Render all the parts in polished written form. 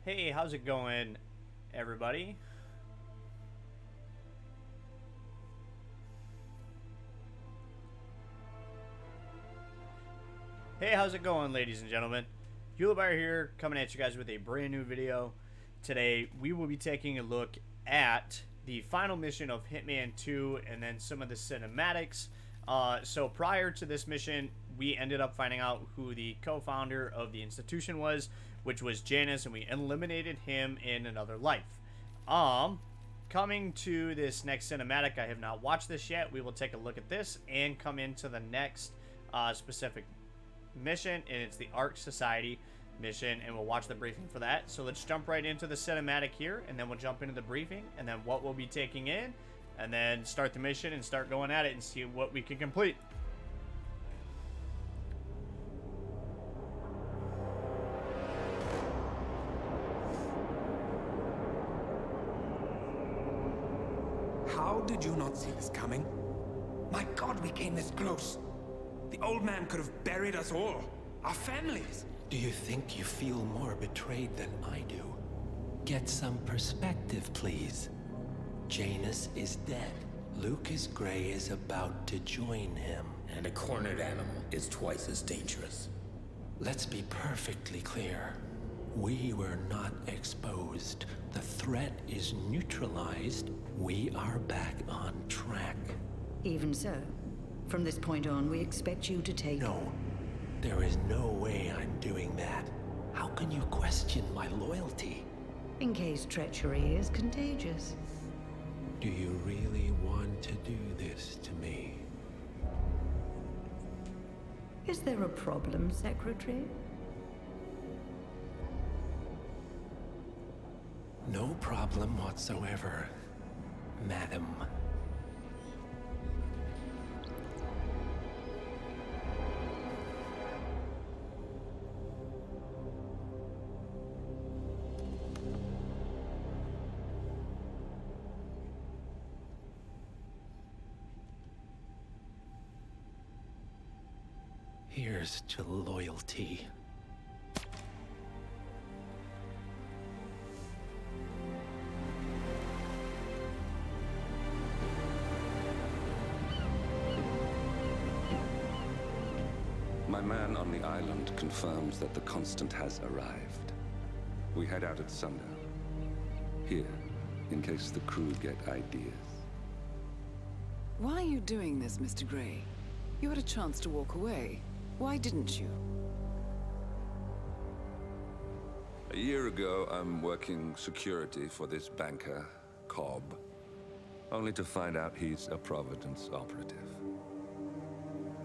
Hey, how's it going, everybody? Hey, how's it going, ladies and gentlemen? Hewlebar here, coming at you guys with a brand new video. Today, we will be taking a look at the final mission of Hitman 2 and then some of the cinematics. So prior to this mission, we ended up finding out who the co-founder of the institution was, which was Janus, and we eliminated him in another life. Coming to this next cinematic, I have not watched this yet. We will take a look at this and come into the next specific mission, and it's the Ark Society mission, and we'll watch the briefing for that. So let's jump right into the cinematic here, and then we'll jump into the briefing, and then what we'll be taking in, and then start the mission and start going at it and see what we can complete. How did you not see this coming? My God, we came this close. The old man could have buried us all. Our families. Do you think you feel more betrayed than I do? Get some perspective, please. Janus is dead. Lucas Gray is about to join him. And a cornered animal is twice as dangerous. Let's be perfectly clear. We were not exposed. The threat is neutralized. We are back on track. Even so, from this point on, we expect you to take... No. There is no way I'm doing that. How can you question my loyalty? In case treachery is contagious. Do you really want to do this to me? Is there a problem, Secretary? No problem whatsoever, Madam. Here's to loyalty. My man on the island confirms that the Constant has arrived. We head out at sundown. Here, in case the crew get ideas. Why are you doing this, Mr. Gray? You had a chance to walk away. Why didn't you? A year ago, I'm working security for this banker, Cobb, only to find out he's a Providence operative.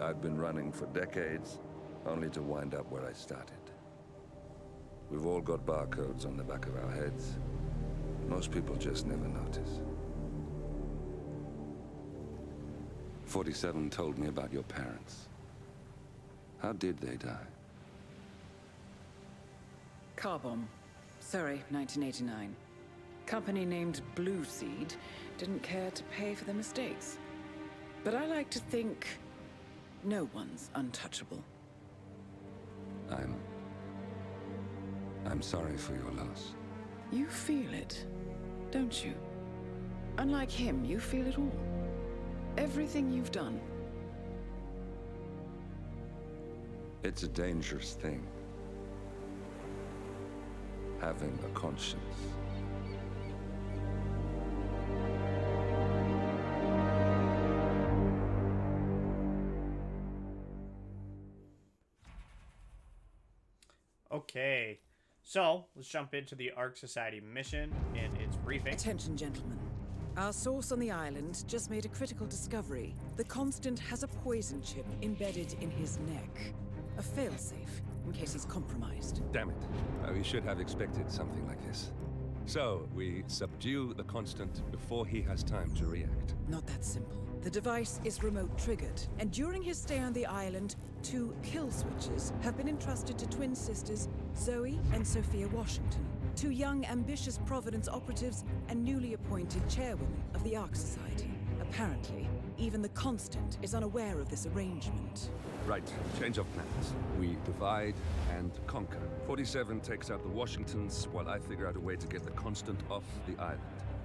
I'd been running for decades, only to wind up where I started. We've all got barcodes on the back of our heads. Most people just never notice. 47 told me about your parents. How did they die? Car bomb. Surrey, 1989. Company named Blue Seed didn't care to pay for their mistakes. But I like to think no one's untouchable. I'm sorry for your loss. You feel it, don't you? Unlike him, you feel it all. Everything you've done. It's a dangerous thing. Having a conscience. Okay, so let's jump into the Ark Society mission and its briefing. Attention, gentlemen. Our source on the island just made a critical discovery. The Constant has a poison chip embedded in his neck. A failsafe, in case he's compromised. Damn it. We should have expected something like this. So, we subdue the Constant before he has time to react. Not that simple. The device is remote triggered, and during his stay on the island, 2 kill switches have been entrusted to twin sisters Zoe and Sophia Washington, 2 young, ambitious Providence operatives and newly appointed chairwomen of the Ark Society. Apparently, Even the Constant is unaware of this arrangement. Right, change of plans. We divide and conquer. 47 takes out the Washingtons, while I figure out a way to get the Constant off the island.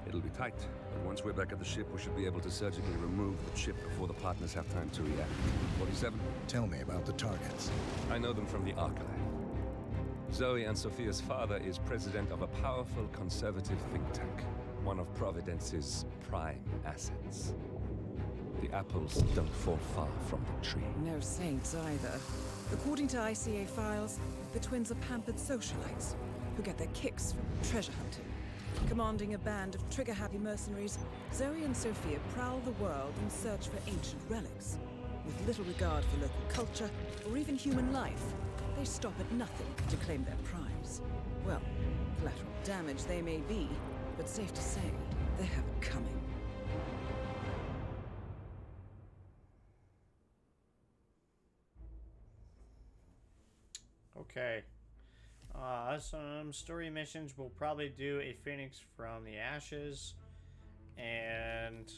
It'll be tight, but once we're back at the ship, we should be able to surgically remove the chip before the partners have time to react. 47? Tell me about the targets. I know them from the archive. Zoe and Sophia's father is president of a powerful conservative think tank, one of Providence's prime assets. The apples don't fall far from the tree. No saints either. According to ICA files, the twins are pampered socialites who get their kicks from treasure hunting. Commanding a band of trigger-happy mercenaries, Zoe and Sophia prowl the world in search for ancient relics. With little regard for local culture or even human life, they stop at nothing to claim their prize. Well, collateral damage they may be, but safe to say, they have it coming. Okay. Some story missions. We'll probably do a Phoenix from the Ashes and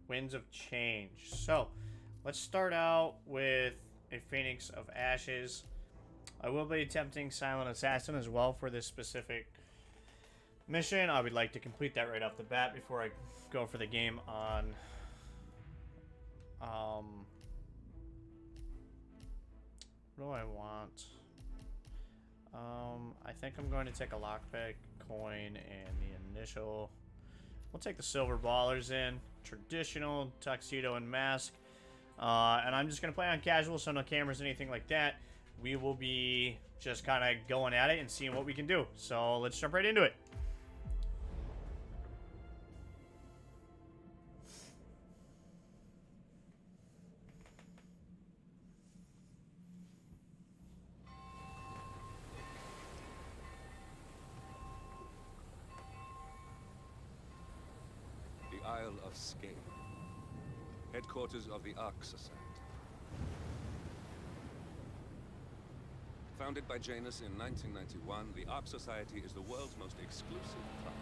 Winds of Change. So, let's start out with a Phoenix of Ashes. I will be attempting Silent Assassin as well for this specific mission. I would like to complete that right off the bat before I go for the game on what do I want? I think I'm going to take a lockpick, coin, and the initial. We'll take the silver ballers in. Traditional, tuxedo, and mask. And I'm just going to play on casual, so no cameras, anything like that. We will be just kind of going at it and seeing what we can do. So let's jump right into it. Isle of Sgail, headquarters of the Ark Society. Founded by Janus in 1991, the Ark Society is the world's most exclusive club.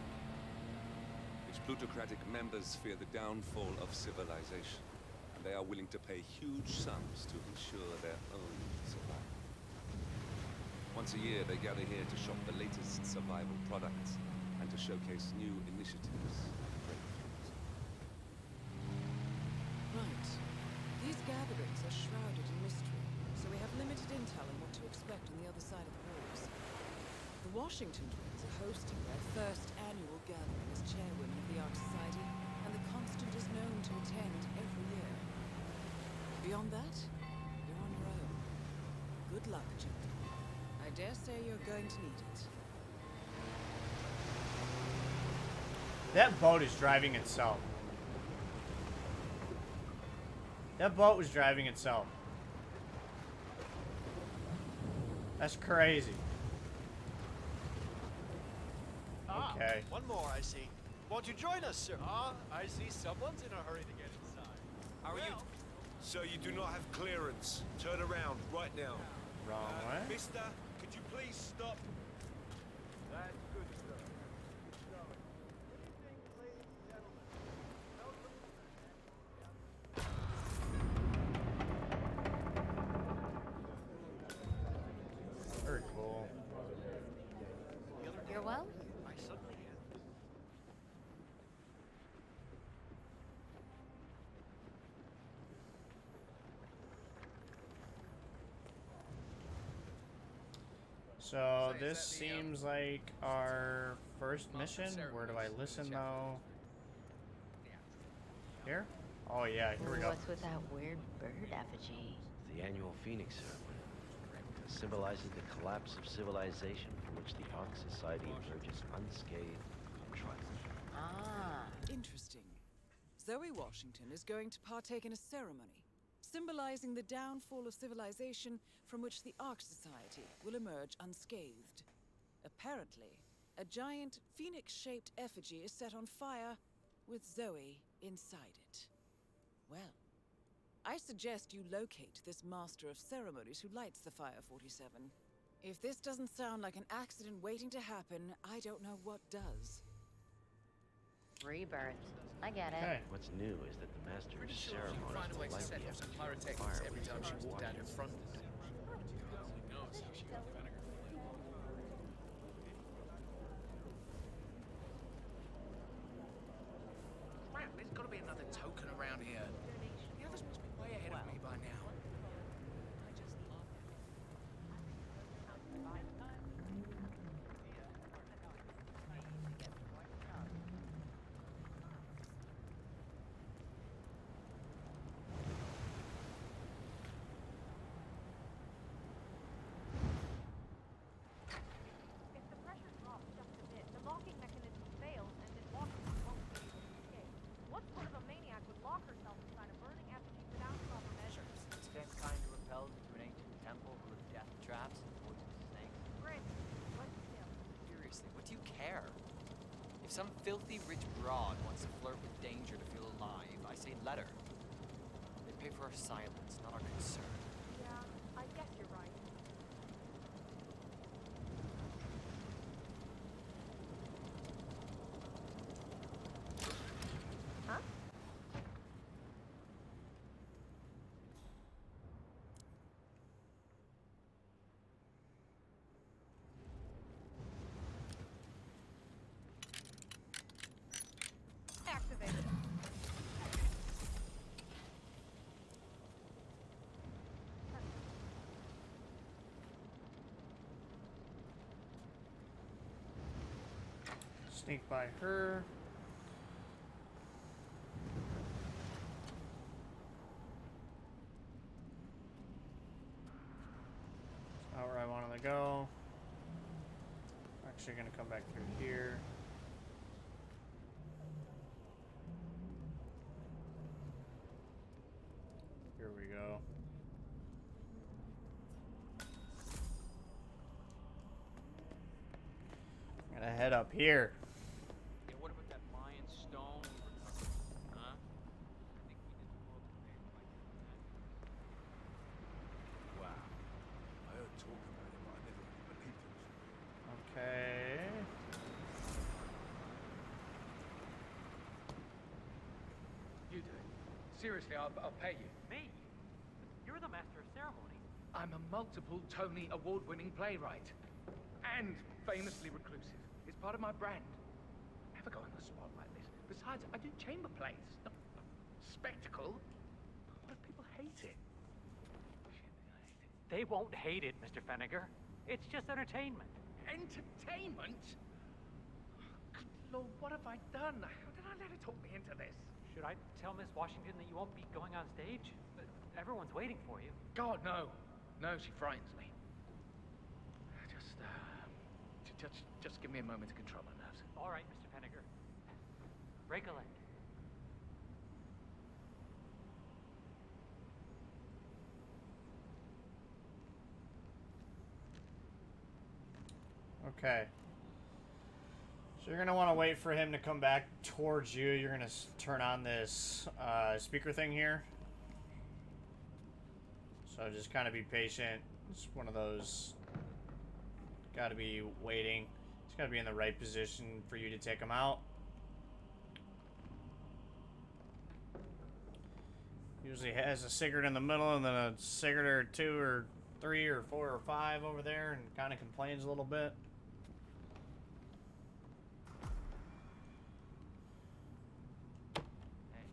Its plutocratic members fear the downfall of civilization, and they are willing to pay huge sums to ensure their own survival. Once a year, they gather here to shop the latest survival products and to showcase new initiatives. Right. These gatherings are shrouded in mystery, so we have limited intel on what to expect on the other side of the walls. The Washington twins are hosting their first annual gathering as chairwomen of the Ark Society, and the Constant is known to attend every year. Beyond that, you're on your own. Good luck, gentlemen. I dare say you're going to need it. That boat is driving itself. That boat was driving itself. That's crazy. Okay. One more, I see. Won't you join us, sir? I see someone's in a hurry to get inside. How are you? So you do not have clearance. Turn around right now. Wrong way. Mister, could you please stop? That's good, sir. So, good evening, ladies and gentlemen. Welcome Very cool. You're well? I suddenly had So this seems like our first mission. Where do I listen though? Here? Oh yeah, here we go. What's with that weird bird effigy? The annual Phoenix ceremony symbolizes the collapse of civilization from which the Ark Society emerges unscathed and triumphant. Ah. Interesting. Zoe Washington is going to partake in a ceremony, symbolizing the downfall of civilization from which the Ark Society will emerge unscathed. Apparently, a giant phoenix-shaped effigy is set on fire with Zoe inside it. Well, I suggest you locate this master of ceremonies who lights the fire, 47. If this doesn't sound like an accident waiting to happen, I don't know what does. Rebirth. I get it. Okay. What's new is that the master of She'll ceremonies find a way will to light set the off some effigy on pyrotechnics fire every when time she starts walked out her watching. front door. Crap, there's got to be another token around here. The others must be way ahead of me by now. If the pressure drops just a bit, the locking mechanism fails and then walkers won't be able to escape. What sort of a maniac would lock herself inside a burning effigy without proper measures? Same kind of repelled into an ancient temple full of death traps and poisonous snakes. Brent, but still. Seriously, what do you care? If some filthy rich broad wants to flirt with danger to feel alive, I say let her. They pay for our silence, not our concern. Yeah, I guess you're right. Huh? Activated. Sneak by her. That's not where I wanted to go. Actually gonna come back through here. Here we go. I'm gonna head up here. Yeah, what about that Mayan stone we were talking about, huh? I think we did the world a favor by doing that. Wow. I heard talk about it, but I never really believed it was real. Okay. You do it. Seriously, I'll pay you. Me? You're the master of ceremonies. I'm a multiple Tony award-winning playwright. And famously reclusive. It's part of my brand. Never go on the spot like this. Besides, I do chamber plays. Not spectacle. What if people hate it? Shit, they're gonna hate it. They won't hate it, Mr. Fenniger. It's just entertainment. Entertainment? Good Lord, what have I done? How did I let her talk me into this? Should I tell Miss Washington that you won't be going on stage? Everyone's waiting for you. God, no. No, she frightens me. Just give me a moment to control my nerves. All right, Mr. Fenniger. Break a leg. Okay. So you're gonna want to wait for him to come back towards you. You're gonna turn on this speaker thing here. So just kind of be patient. It's one of those. Got to be waiting. It's got to be in the right position for you to take him out. Usually has a cigarette in the middle and then a cigarette or two or three or four or five over there and kind of complains a little bit. Hey,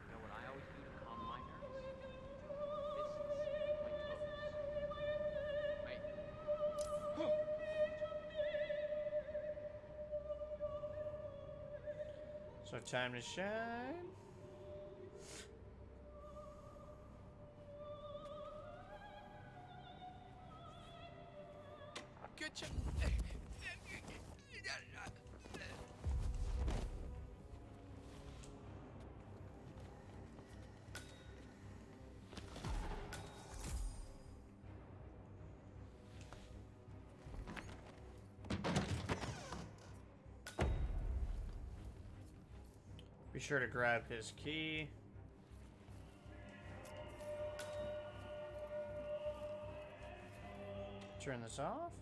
you know what I always do to calm my nerves? Fists, my toes. So time to shine. Good job. Be sure to grab his key. Turn this off.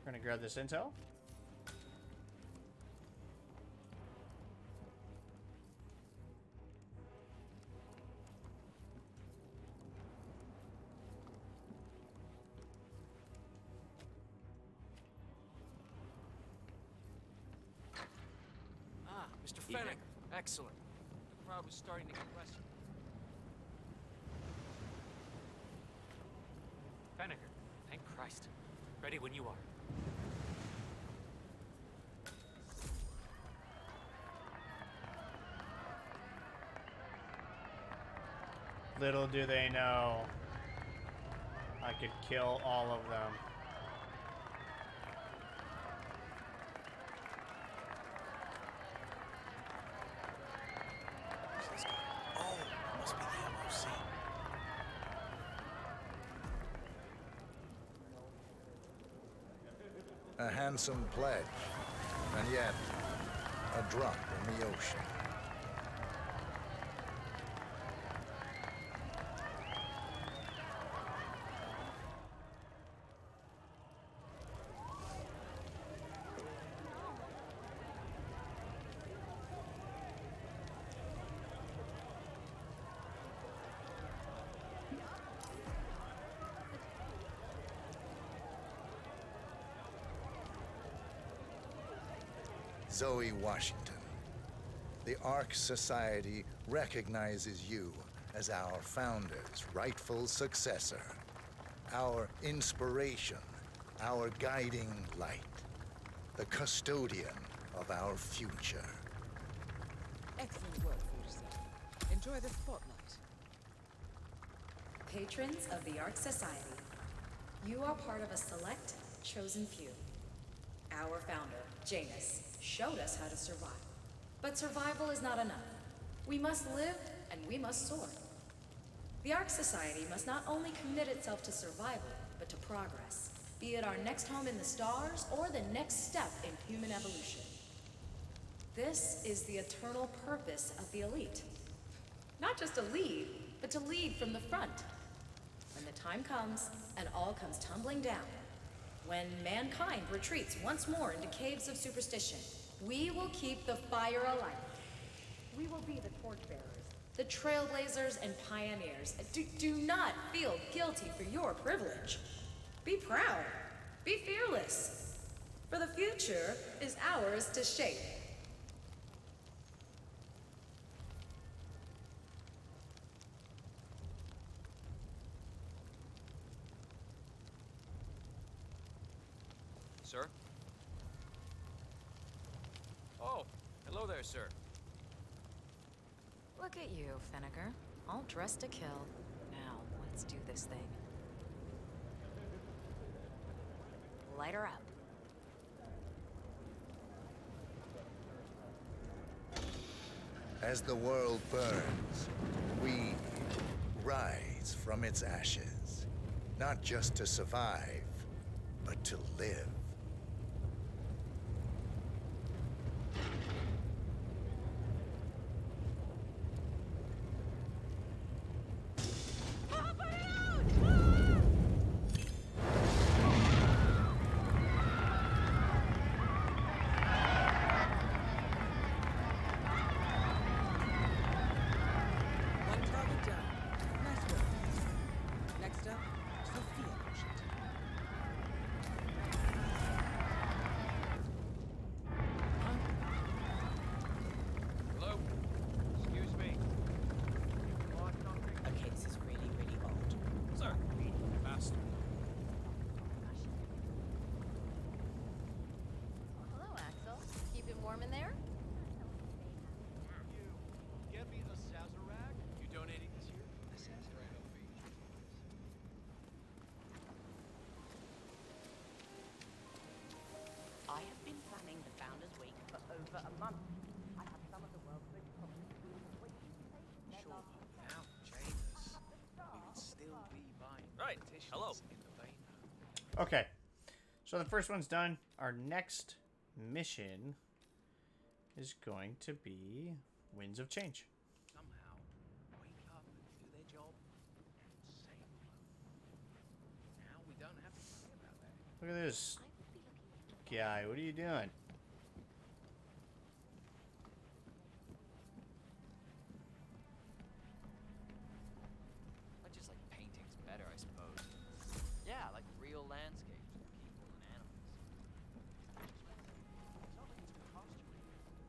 We're gonna grab this intel. Mr. Fennec, excellent. The crowd was starting to get restless. Fenneker, thank Christ. Ready when you are. Little do they know, I could kill all of them. Oh, must be the MOC. A handsome pledge, and yet a drop in the ocean. Zoe Washington, the Ark Society recognizes you as our founder's rightful successor, our inspiration, our guiding light, the custodian of our future. Excellent work, 47. Enjoy the spotlight. Patrons of the Ark Society, you are part of a select, chosen few. Our founder, Janus, showed us how to survive. But survival is not enough. We must live and we must soar. The Ark Society must not only commit itself to survival, but to progress, be it our next home in the stars or the next step in human evolution. This is the eternal purpose of the elite. Not just to lead, but to lead from the front. When the time comes and all comes tumbling down, when mankind retreats once more into caves of superstition, we will keep the fire alight. We will be the torchbearers, the trailblazers and pioneers. Do not feel guilty for your privilege. Be proud. Be fearless. For the future is ours to shape. Sir? Oh, hello there, sir. Look at you, Fenneker. All dressed to kill. Now, let's do this thing. Light her up. As the world burns, we rise from its ashes, not just to survive, but to live. One target down. Nice work. Next up, Sophia Washington. Hello? Excuse me. Okay, this is really, really old. Sir, really fast. Hello, Axel. Keeping warm in there? Get me a Sazerac? You donating this year? A Sazerac will be. I have been planning the Founders Week for over a month. I have some of the world's most prominent people. Sure, now, Janus, we would still be buying petitions in the vein. Okay, so the first one's done. Our next mission is going to be Winds of Change. Somehow, wake up and do their job and sail alone. Now we don't have to worry about that. Look at this guy. What are you doing? I just like paintings better, I suppose. Yeah, like real landscapes with people and animals.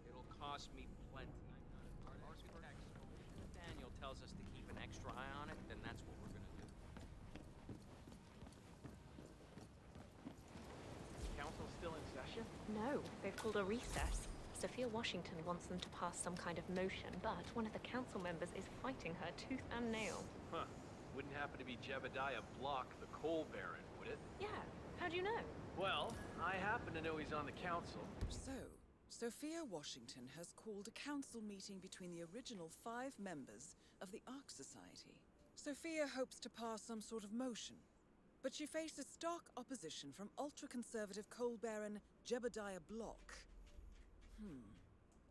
It'll cost cost me plenty. Daniel tells us to keep an extra eye on it, then that's what we're gonna do. Council's still in session? No, they've called a recess. Sophia Washington wants them to pass some kind of motion, but one of the council members is fighting her tooth and nail. Huh. Wouldn't happen to be Jebediah Block, the coal baron, would it? Yeah, how do you know? Well, I happen to know he's on the council. So, Sophia Washington has called a council meeting between the original 5 members of the Ark Society. Sophia hopes to pass some sort of motion, but she faces stark opposition from ultra-conservative coal baron Jebediah Block.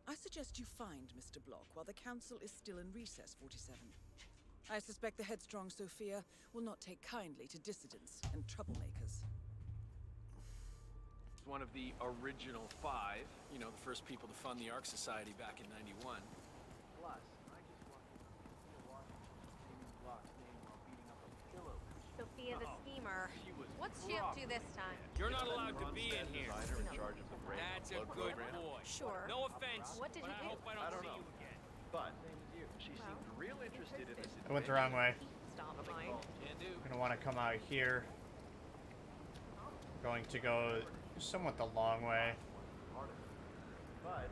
I suggest you find Mr. Block while the council is still in recess, 47. I suspect the headstrong Sophia will not take kindly to dissidents and troublemakers. One of the original 5, you know, the first people to fund the Ark Society back in '91. Plus, I just walked in on Sophia Washington Block's name while beating up a pillow. Sophia the schemer. She was What's she up to this time? You're not allowed to be in here. In charge of the brain That's a good boy. Sure. No offense. What did but he I do? hope I don't see you again. But she seemed real interested in this. I went the wrong way. Stop mine. Can do. Gonna want to come out here. Going to go somewhat the long way. But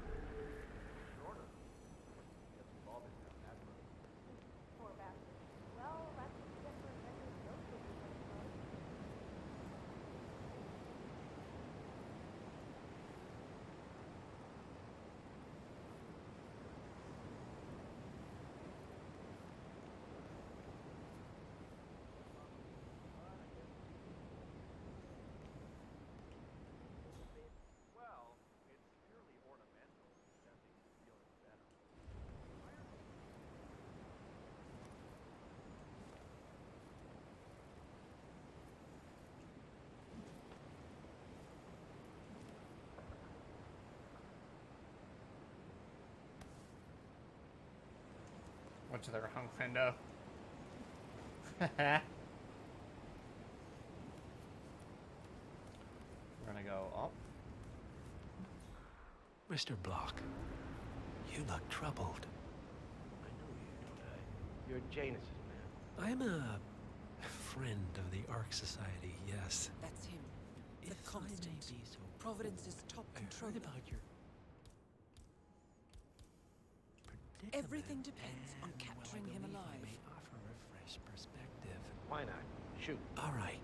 Poor bastard. Well, that's what you get for inventing those things, I suppose. well, it's purely ornamental, sensing the feeling better. Went to the wrong window. We're gonna go up. Mr. Block, you look troubled. I know you, don't I? You're Janus's man. I'm a friend of the Ark Society, yes. That's him. The If I may Constant. be so Providence's top I controller. heard about your Everything depends on and, capturing well, I him believe I alive. may offer a fresh perspective. Why not? Shoot. All right.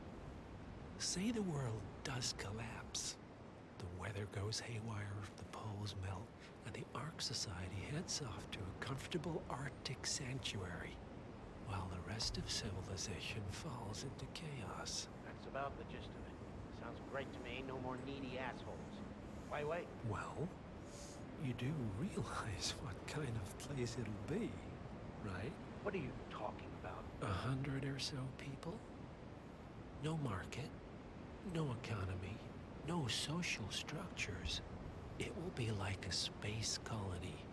Say the world does collapse. The weather goes haywire, the poles melt, and the Ark Society heads off to a comfortable Arctic sanctuary, while the rest of civilization falls into chaos. That's about the gist of it. Sounds great to me. No more needy assholes. Why wait? Well, you do realize what kind of place it'll be, right? What are you talking about? 100 or so people? No market, no economy, no social structures. It will be like a space colony.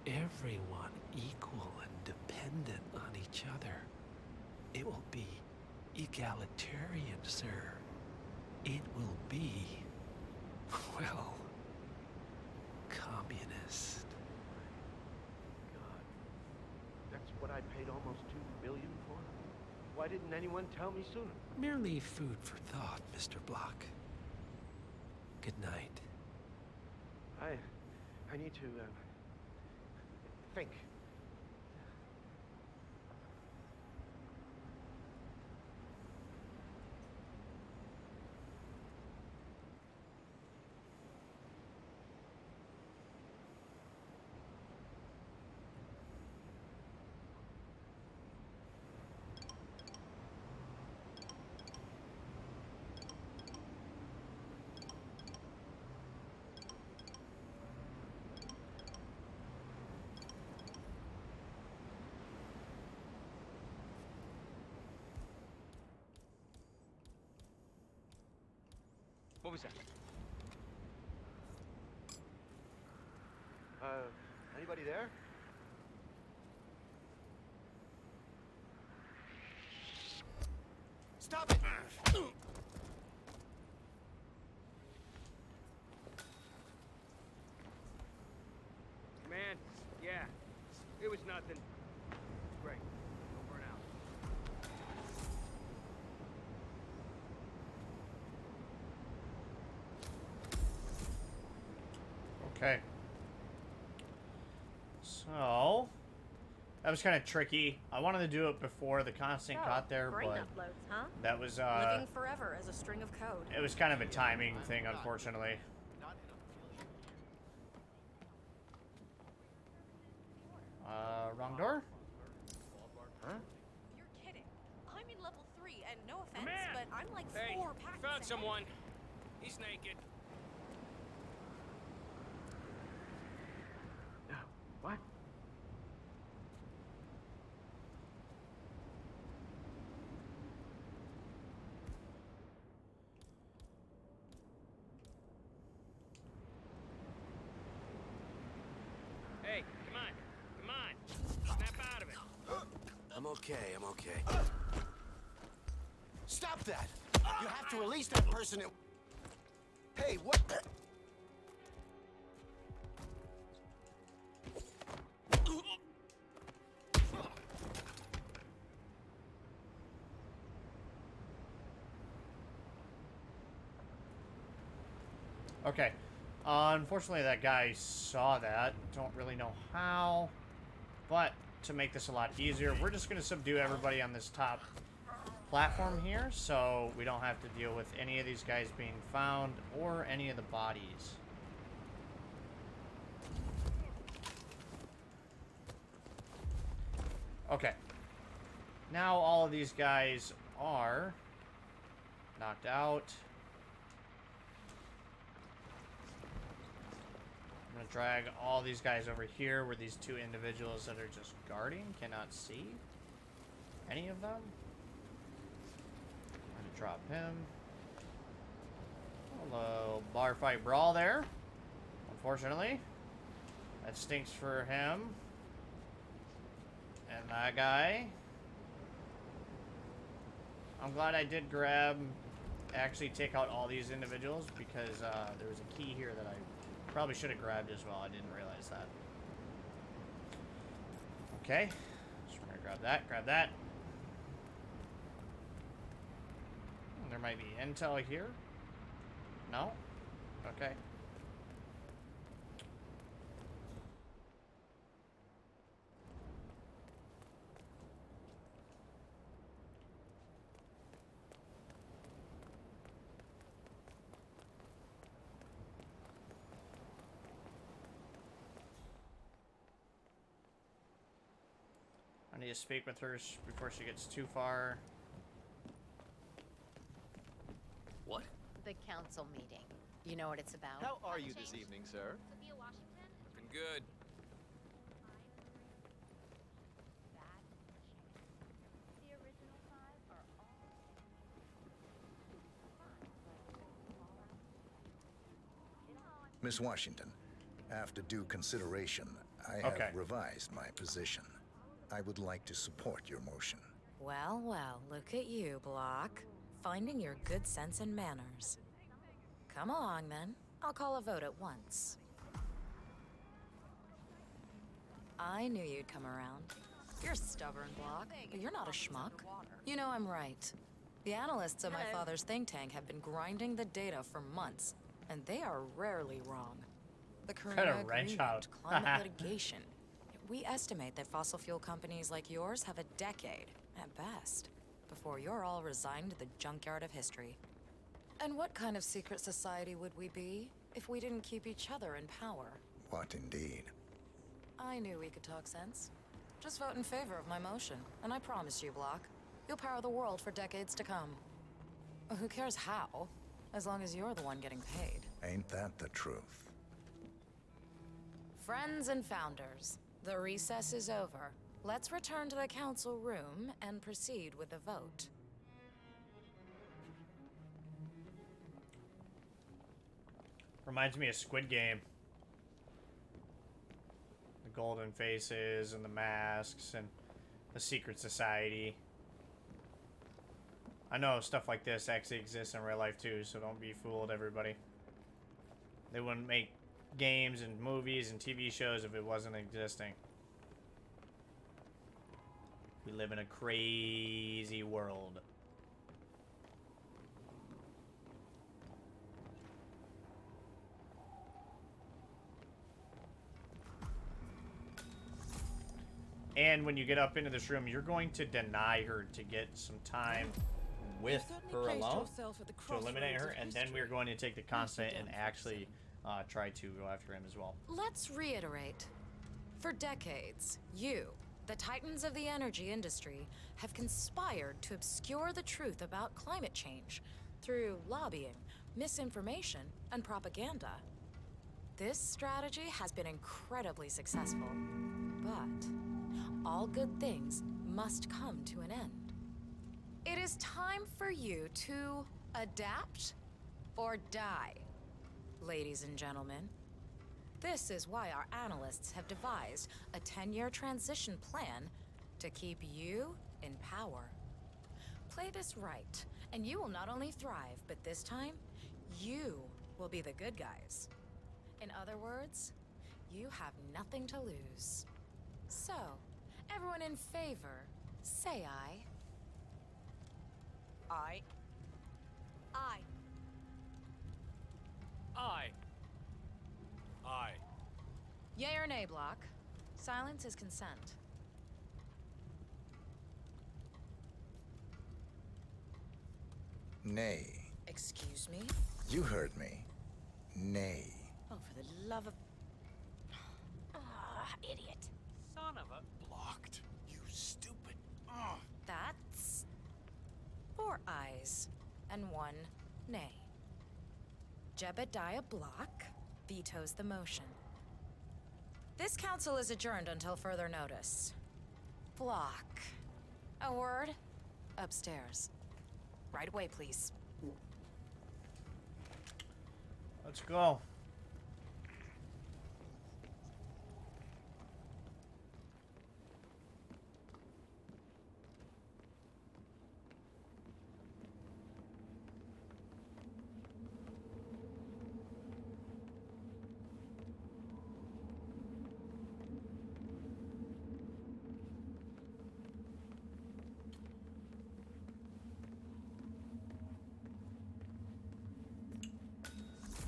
Everyone equal and dependent on each other. It will be egalitarian, sir. It will be, well, communist. God. That's what I paid almost $2 billion for? Why didn't anyone tell me sooner? Merely food for thought, Mr. Block. Good night. I need to, think. What was that? Anybody there? Stop it! Okay. So that was kind of tricky. I wanted to do it before the constant got there, brain but uploads, huh? that was Living forever as a string of code. it was kind of a timing thing, unfortunately. Wrong door? Huh? You're kidding. I'm in level 3, and no offense, but I'm like Hey, 4 packs found ahead. someone. He's naked. What? Hey, come on. Come on. Snap out of it. I'm okay, I'm okay. Stop that! You have to release that person. Hey, what? Okay. Unfortunately, that guy saw that. Don't really know how. But to make this a lot easier, we're just going to subdue everybody on this top platform here, so we don't have to deal with any of these guys being found or any of the bodies. Okay. Now all of these guys are knocked out. I'm gonna drag all these guys over here where these two individuals that are just guarding cannot see any of them. I'm gonna drop him. Hello, bar fight brawl there. Unfortunately, that stinks for him. And that guy. I'm glad I did actually take out all these individuals because there was a key here that I probably should have grabbed as well. I didn't realize that. Okay, so we're gonna grab that. There might be intel here. No? Okay. I need to speak with her before she gets too far. What? The council meeting. You know what it's about? How are you this evening, sir? Been good. Miss Washington, after due consideration, I Okay. have revised my position. I would like to support your motion. Well, well, look at you, Block. Finding your good sense and manners. Come along, then. I'll call a vote at once. I knew you'd come around. You're stubborn, Block, but you're not a schmuck. You know I'm right. The analysts at my father's think tank have been grinding the data for months, and they are rarely wrong. The Kinda Korea wrench Agreement, out. climate litigation. We estimate that fossil fuel companies like yours have a decade, at best, before you're all resigned to the junkyard of history. And what kind of secret society would we be if we didn't keep each other in power? What indeed? I knew we could talk sense. Just vote in favor of my motion, and I promise you, Block, you'll power the world for decades to come. Who cares how, as long as you're the one getting paid. Ain't that the truth? Friends and founders, the recess is over. Let's return to the council room and proceed with the vote. Reminds me of Squid Game. The golden faces and the masks and the secret society. I know stuff like this actually exists in real life too, so don't be fooled, everybody. They wouldn't make games and movies and TV shows if it wasn't existing. We live in a crazy world. And when you get up into this room, you're going to deny her to get some time with her alone to eliminate her, and then we're going to take the constant and actually try to go after him as well. Let's reiterate. For decades, you, the titans of the energy industry, have conspired to obscure the truth about climate change through lobbying, misinformation, and propaganda. This strategy has been incredibly successful, but all good things must come to an end. It is time for you to adapt or die, ladies and gentlemen. This is why our analysts have devised a 10-year transition plan to keep you in power. Play this right, and you will not only thrive, but this time, you will be the good guys. In other words, you have nothing to lose. So, everyone in favor, say aye. Aye. Aye. Aye. Aye. Yay or nay, Block? Silence is consent. Nay. Excuse me? You heard me. Nay. Oh, for the love of... Idiot. Son of a... Blocked. You stupid. That's 4 ayes and 1 nay. Jebediah Block vetoes the motion. This council is adjourned until further notice. Block. A word? Upstairs. Right away, please. Let's go.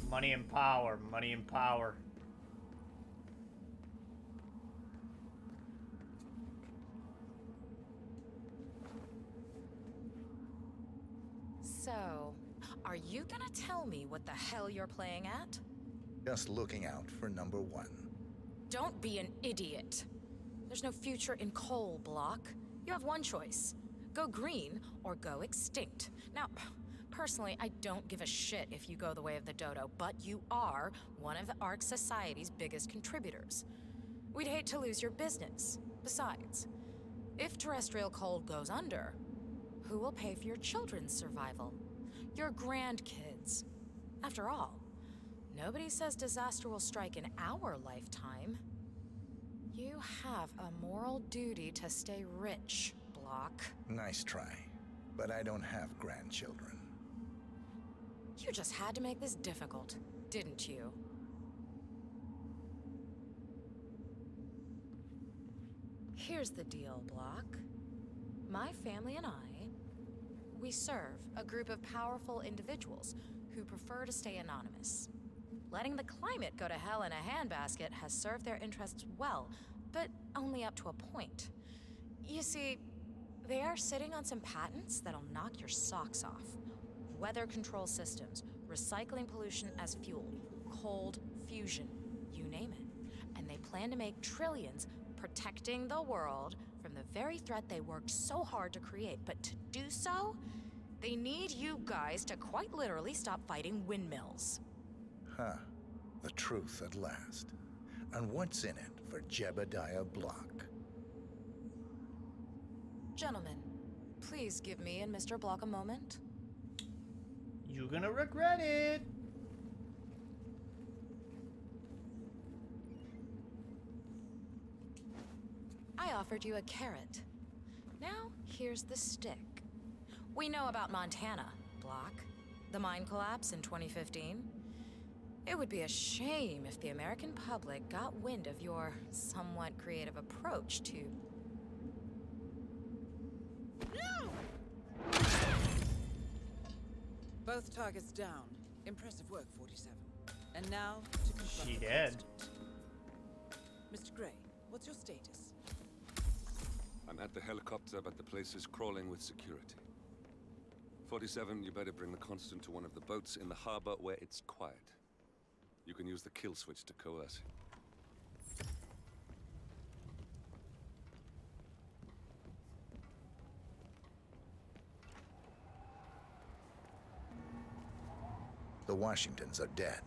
Money and power, money and power. So, are you gonna tell me what the hell you're playing at? Just looking out for number 1. Don't be an idiot. There's no future in coal, Block. You have one choice. Go green or go extinct. Now, personally, I don't give a shit if you go the way of the dodo, but you are one of the Ark Society's biggest contributors. We'd hate to lose your business. Besides, if terrestrial coal goes under, who will pay for your children's survival? Your grandkids. After all, nobody says disaster will strike in our lifetime. You have a moral duty to stay rich, Block. Nice try, but I don't have grandchildren. You just had to make this difficult, didn't you? Here's the deal, Block. My family and we serve a group of powerful individuals who prefer to stay anonymous. Letting the climate go to hell in a handbasket has served their interests well, but only up to a point. You see, they are sitting on some patents that'll knock your socks off. Weather control systems, recycling pollution as fuel, cold fusion, you name it. And they plan to make trillions protecting the world from the very threat they worked so hard to create. But to do so, they need you guys to quite literally stop fighting windmills. Huh. The truth at last. And what's in it for Jebediah Block? Gentlemen, please give me and Mr. Block a moment. You're gonna regret it. I offered you a carrot. Now, here's the stick. We know about Montana, Block. The mine collapse in 2015. It would be a shame if the American public got wind of your somewhat creative approach to... Both targets down. Impressive work, 47. And now, to confront She the did. president. Mr. Gray, what's your status? I'm at the helicopter, but the place is crawling with security. 47, you better bring the Constant to one of the boats in the harbor where it's quiet. You can use the kill switch to coerce him. The Washingtons are dead.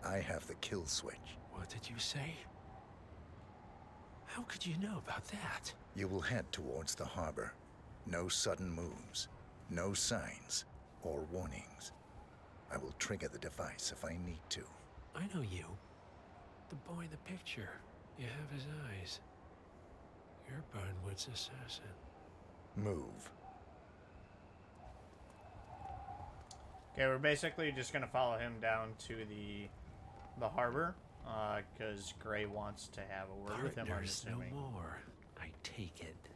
I have the kill switch. What did you say? How could you know about that? You will head towards the harbor. No sudden moves, no signs or warnings. I will trigger the device if I need to. I know you. The boy in the picture. You have his eyes. You're Burnwood's assassin. Move. Okay, we're basically just gonna follow him down to the harbor, because Gray wants to have a word with him. I'm assuming. No more. I take it.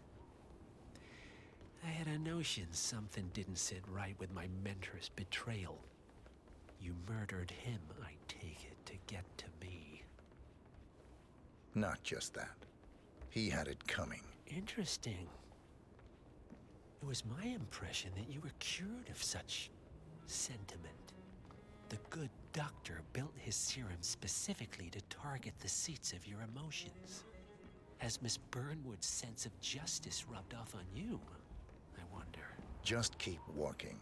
I had a notion something didn't sit right with my mentor's betrayal. You murdered him, I take it, to get to me. Not just that. He had it coming. Interesting. It was my impression that you were cured of such sentiment. The good doctor built his serum specifically to target the seats of your emotions. Has Miss Burnwood's sense of justice rubbed off on you? I wonder. Just keep walking.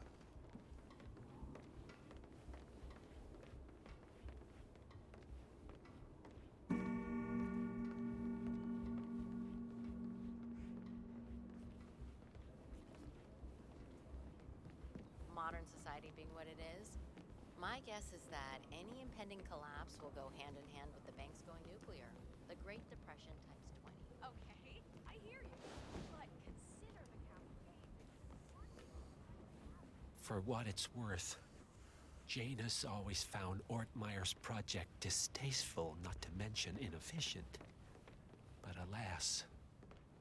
Modern society being what it is, my guess is that any impending collapse will go hand in hand with the banks going nuclear. The Great Depression times 20. Okay, I hear you. But consider the capital gain. For what it's worth, Janus always found Ortmeyer's project distasteful, not to mention inefficient. But alas,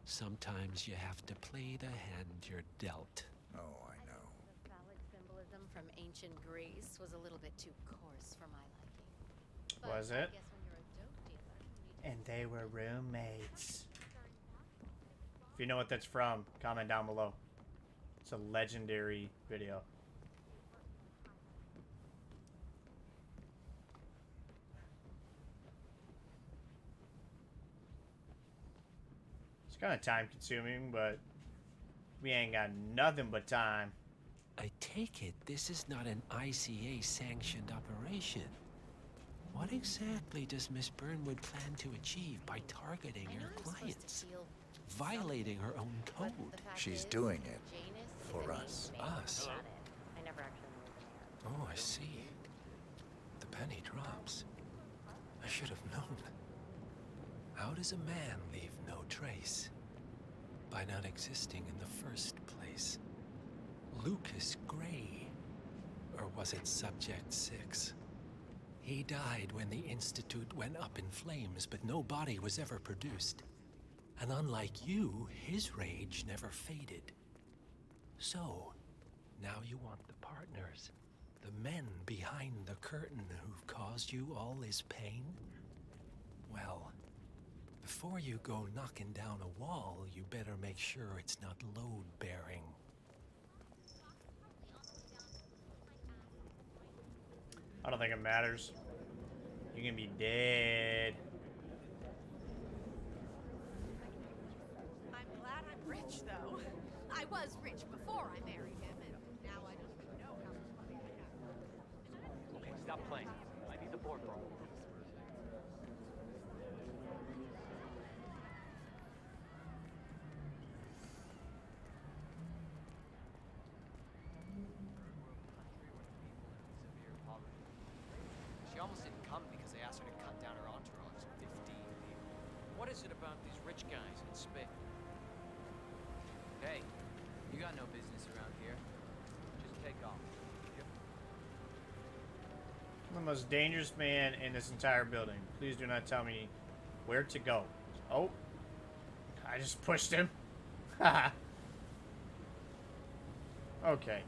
sometimes you have to play the hand you're dealt. Oh, I know. The phallic symbolism from ancient Greece was a little bit too coarse for my liking. But Was it? I guess when you're a dope dealer, you need to... And they were roommates. If you know what that's from, comment down below. It's a legendary video. It's kind of time consuming, but we ain't got nothing but time. I take it this is not an ICA sanctioned operation. What exactly does Miss Burnwood plan to achieve by targeting your clients? Violating her own code. She's doing it for us. Us? I never actually knew the man. Oh, I see. The penny drops. I should have known. How does a man leave no trace? By not existing in the first place. Lucas Gray. Or was it Subject 6? He died when the Institute went up in flames, but no body was ever produced. And unlike you, his rage never faded. So, now you want the partners. The men behind the curtain who've caused you all this pain? Well, before you go knocking down a wall, you better make sure it's not load-bearing. I don't think it matters. You can be dead. I'm glad I'm rich, though. I was rich before I married him, and now I don't even know how much money I have. Okay, stop playing. I need the boardroom. She almost didn't come because they asked her to cut down her entourage to 15 people. What is it about these rich guys in space? Hey, you got no business around here. Just take off. I'm the most dangerous man in this entire building. Please do not tell me where to go. Oh, I just pushed him. Haha. Okay.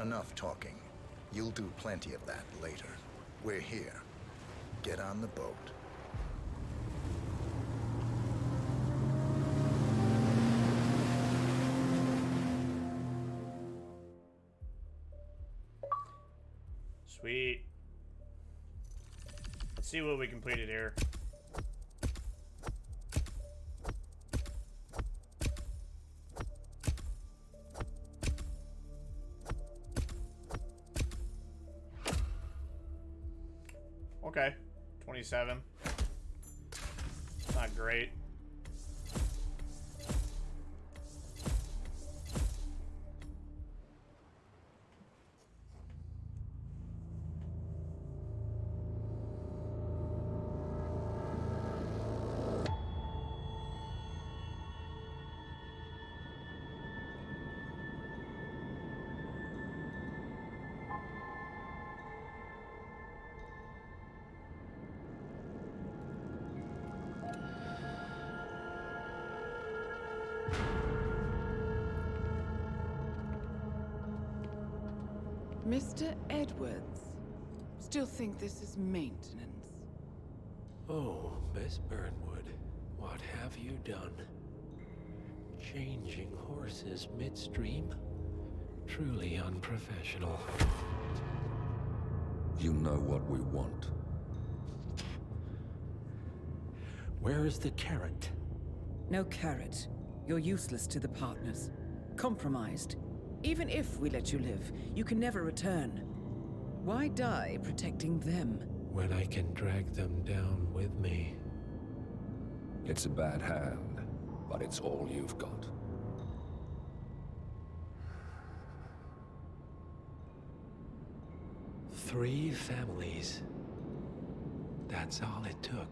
Enough talking. You'll do plenty of that later. We're here. Get on the boat. Sweet. Let's see what we completed here. Okay, 27. Not great. Mr. Edwards, still think this is maintenance? Oh, Miss Burnwood, what have you done? Changing horses midstream? Truly unprofessional. You know what we want. Where is the carrot? No carrot. You're useless to the partners. Compromised. Even if we let you live, you can never return. Why die protecting them? When I can drag them down with me. It's a bad hand, but it's all you've got. Three families. That's all it took.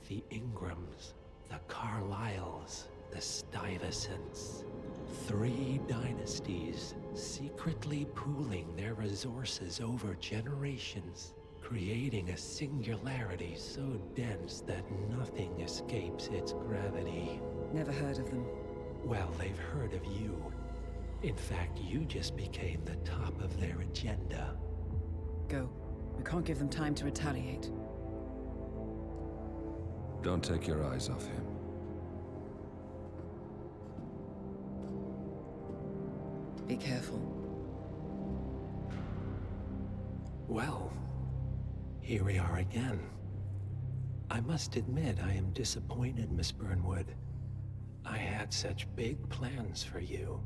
The Ingrams, the Carlyles, the Stuyvesants. 3 dynasties, secretly pooling their resources over generations, creating a singularity so dense that nothing escapes its gravity. Never heard of them. Well, they've heard of you. In fact, you just became the top of their agenda. Go. We can't give them time to retaliate. Don't take your eyes off him. Be careful. Well, here we are again. I must admit I am disappointed, Miss Burnwood. I had such big plans for you.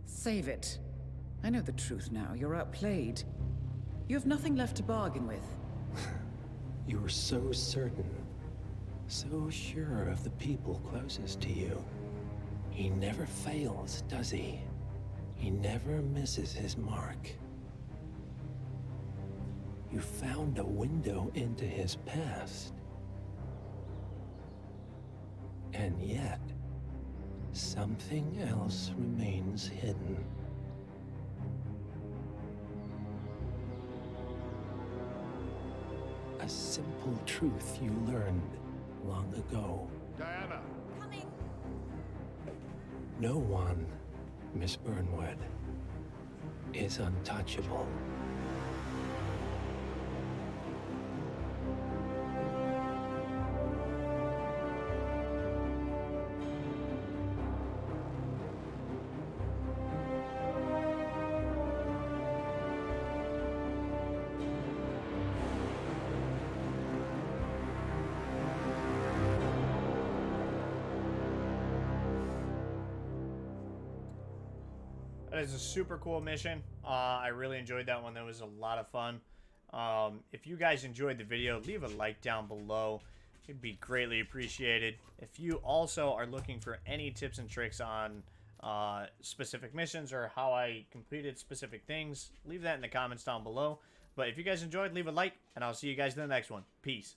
Save it. I know the truth now. You're outplayed. You have nothing left to bargain with. You were so certain. So sure of the people closest to you. He never fails, does he? He never misses his mark. You found a window into his past. And yet, something else remains hidden. A simple truth you learned long ago. Diana! Coming! No one, Miss Burnwood, is untouchable. That is a super cool mission. I really enjoyed that one. That was a lot of fun. If you guys enjoyed the video, leave a like down below. It'd be greatly appreciated. If you also are looking for any tips and tricks on specific missions or how I completed specific things, leave that in the comments down below. But if you guys enjoyed, leave a like, and I'll see you guys in the next one. Peace.